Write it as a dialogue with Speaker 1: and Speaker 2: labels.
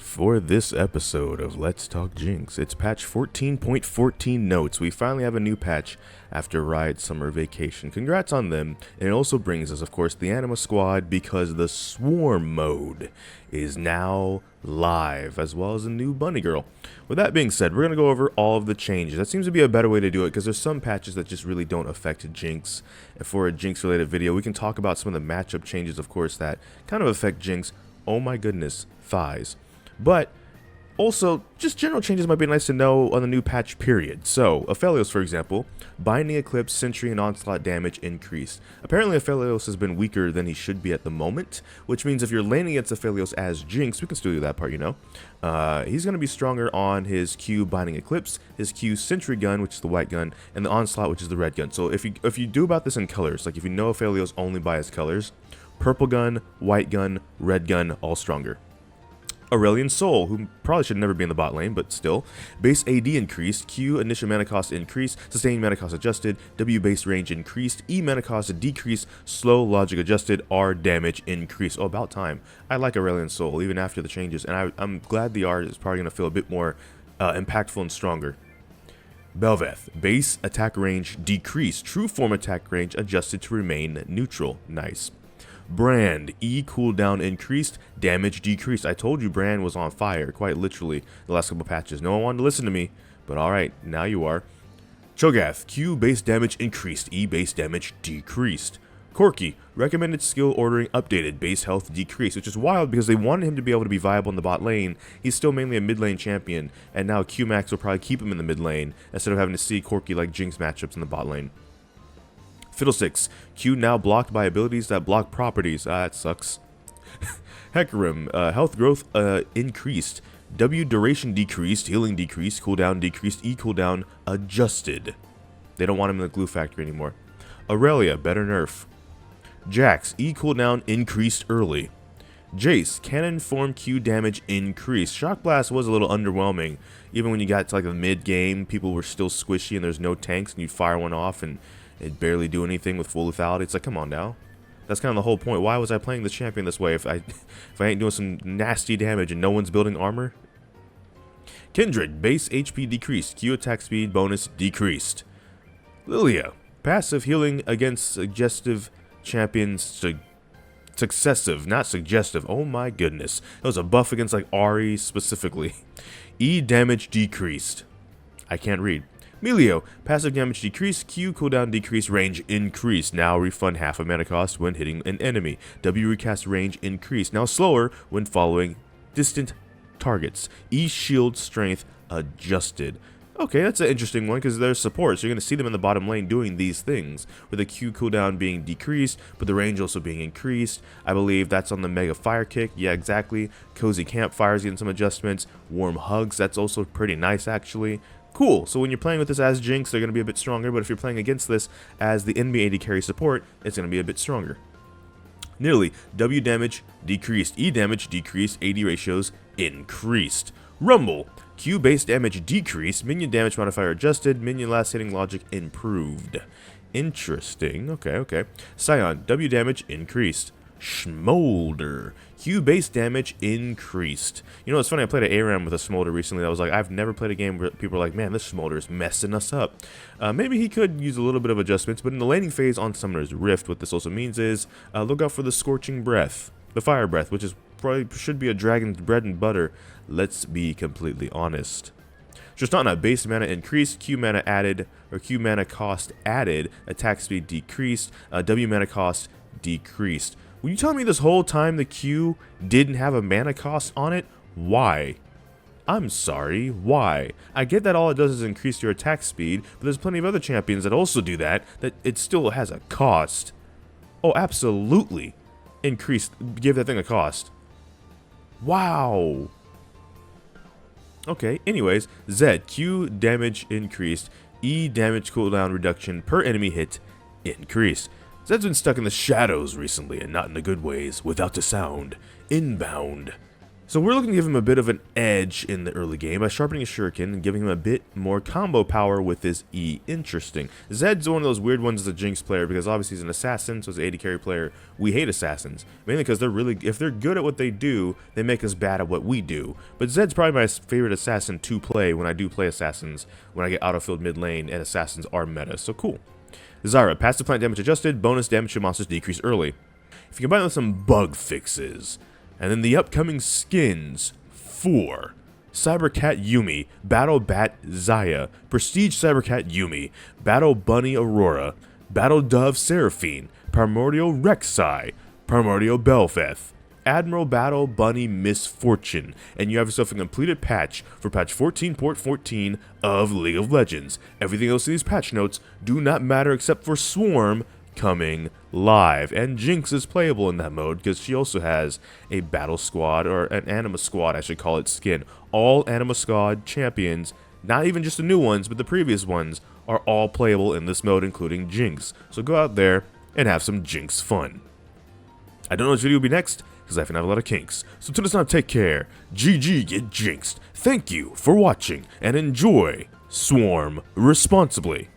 Speaker 1: For this episode of Let's Talk Jinx, it's patch 14.14 notes. We finally have a new patch after Riot's summer vacation. Congrats on them. And it also brings us, of course, the Anima Squad because the Swarm mode is now live, as well as a new Bunny Girl. With that being said, we're going to go over all of the changes. That seems to be a better way to do it because there's some patches that just really don't affect Jinx. And for a Jinx related video, we can talk about some of the matchup changes, of course, that kind of affect Jinx. Oh my goodness, thighs. But also, just general changes might be nice to know on the new patch period. So, Aphelios, for example, Binding Eclipse, Sentry, and Onslaught damage increased. Apparently, Aphelios has been weaker than he should be at the moment, which means if you're laning against Aphelios as Jinx, we can still do that part, you know. He's going to be stronger on his Q Binding Eclipse, his Q Sentry gun, which is the white gun, and the Onslaught, which is the red gun. So if you do about this in colors, like if you know Aphelios only by his colors, purple gun, white gun, red gun, all stronger. Aurelion Sol, who probably should never be in the bot lane, but still. Base AD increased, Q initial mana cost increased, sustained mana cost adjusted, W base range increased, E mana cost decreased, slow logic adjusted, R damage increased. Oh, about time. I like Aurelion Sol even after the changes, and I'm glad the R is probably going to feel a bit more impactful and stronger. Bel'Veth, base attack range decreased, true form attack range adjusted to remain neutral. Nice. Brand, E cooldown increased, damage decreased. I told you Brand was on fire, quite literally, the last couple patches. No one wanted to listen to me, but alright, now you are. Cho'Gath, Q base damage increased, E base damage decreased. Corki, recommended skill ordering updated, base health decreased, which is wild because they wanted him to be able to be viable in the bot lane. He's still mainly a mid lane champion, and now Q-Max will probably keep him in the mid lane, instead of having to see Corki like Jinx matchups in the bot lane. Fiddlesticks, Q now blocked by abilities that block properties. That sucks. Hecarim, health growth increased, W duration decreased, healing decreased, cooldown decreased, E cooldown adjusted. They don't want him in the glue factory anymore. Aurelia, better nerf. Jax, E cooldown increased early. Jace, cannon form Q damage increased. Shock Blast was a little underwhelming. Even when you got to like the mid game, people were still squishy and there's no tanks and you fire one off and it barely do anything with full lethality. It's like, come on now. That's kind of the whole point. Why was I playing this champion this way if I ain't doing some nasty damage and no one's building armor? Kindred, base HP decreased. Q attack speed bonus decreased. Lilia, passive healing against suggestive champions. Successive, not suggestive. Oh my goodness. That was a buff against like Ahri specifically. E damage decreased. I can't read. Melio, passive damage decreased, Q cooldown decreased, range increased. Now refund half of mana cost when hitting an enemy. W recast range increased. Now slower when following distant targets. E shield strength adjusted. Okay, that's an interesting one because there's support, so you're going to see them in the bottom lane doing these things, with the Q cooldown being decreased, but the range also being increased. I believe that's on the Mega Fire Kick. Yeah, exactly. Cozy Campfires getting some adjustments. Warm Hugs, that's also pretty nice actually. Cool, so when you're playing with this as Jinx, they're going to be a bit stronger, but if you're playing against this as the enemy AD carry support, it's going to be a bit stronger. Nearly, W damage decreased, E damage decreased, AD ratios increased. Rumble, Q base damage decreased, minion damage modifier adjusted, minion last hitting logic improved. Interesting, okay. Scion, W damage increased. Smolder, Q base damage increased. You know, it's funny, I played an ARAM with a Smolder recently that was like, I've never played a game where people are like, man, this Smolder is messing us up. Maybe he could use a little bit of adjustments, but in the laning phase on Summoner's Rift, what this also means is, look out for the Scorching Breath, the Fire Breath, which is probably should be a dragon's bread and butter. Let's be completely honest. Tristana, base mana increased, Q mana added, or Q mana cost added, attack speed decreased, W mana cost decreased. Were you telling me this whole time the Q didn't have a mana cost on it? Why? I'm sorry, why? I get that all it does is increase your attack speed, but there's plenty of other champions that also do that it still has a cost. Oh, absolutely. Give that thing a cost. Wow. Okay, anyways, Z, Q damage increased, E damage cooldown reduction per enemy hit increased. Zed's been stuck in the shadows recently, and not in the good ways, without the sound. Inbound. So we're looking to give him a bit of an edge in the early game by sharpening his shuriken and giving him a bit more combo power with his E. Interesting. Zed's one of those weird ones as a Jinx player because obviously he's an assassin, so as an AD carry player, we hate assassins. Mainly because if they're good at what they do, they make us bad at what we do. But Zed's probably my favorite assassin to play when I do play assassins, when I get autofilled mid lane and assassins are meta, so cool. Zyra, passive plant damage adjusted, bonus damage to monsters decrease early. If you combine it with some bug fixes, and then the upcoming skins for Cybercat Yuumi, Battle Bat Zaya, Prestige Cybercat Yuumi, Battle Bunny Aurora, Battle Dove Seraphine, Primordial Rek'Sai, Primordial Bel'Veth, Admiral Battle Bunny Misfortune, and you have yourself a completed patch for patch 14.14 of League of Legends. Everything else in these patch notes do not matter except for Swarm coming live, and Jinx is playable in that mode because she also has a battle squad, or an anima squad I should call it, skin. All anima squad champions, not even just the new ones but the previous ones, are all playable in this mode, including Jinx. So go out there and have some Jinx fun. I don't know which video will be next because I have a lot of kinks, so till this time, take care, GG get jinxed. Thank you for watching and enjoy Swarm responsibly.